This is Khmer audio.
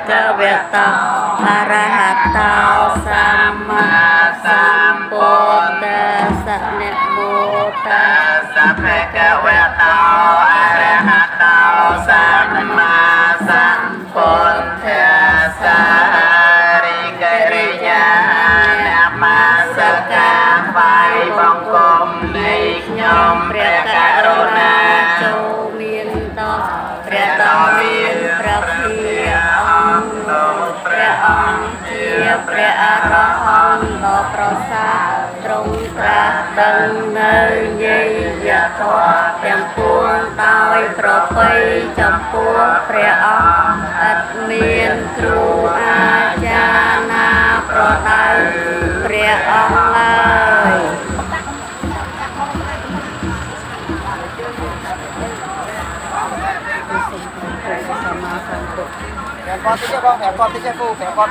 กะเวตาอะระหะโตสัมมาสัมพุทธัสสะนะโมตัสสะภะคะวะโตอะระหะโตสัมมาสัมพุทธัสสะริกริยานะมาสการไหว้บังคมในញោមព្រះករុណាចូលមានតព្រះតមានព្រះភិអង្គលោកព្រះអង្គជាព្រះអរហន្តដ៏ប្រសើរទ្រង់ត្រាស់ដឹងនៅយាយធម៌ទាំងពួងដោយប្រពៃចំពោះព្រះអង្គឥតមានគ្រូអាចារ្យណាប្រដៅព្រះអង្គឡើយแผลปอดที่เจ้าพ่อแผลปอดที่เจ้าผู้แผลปอด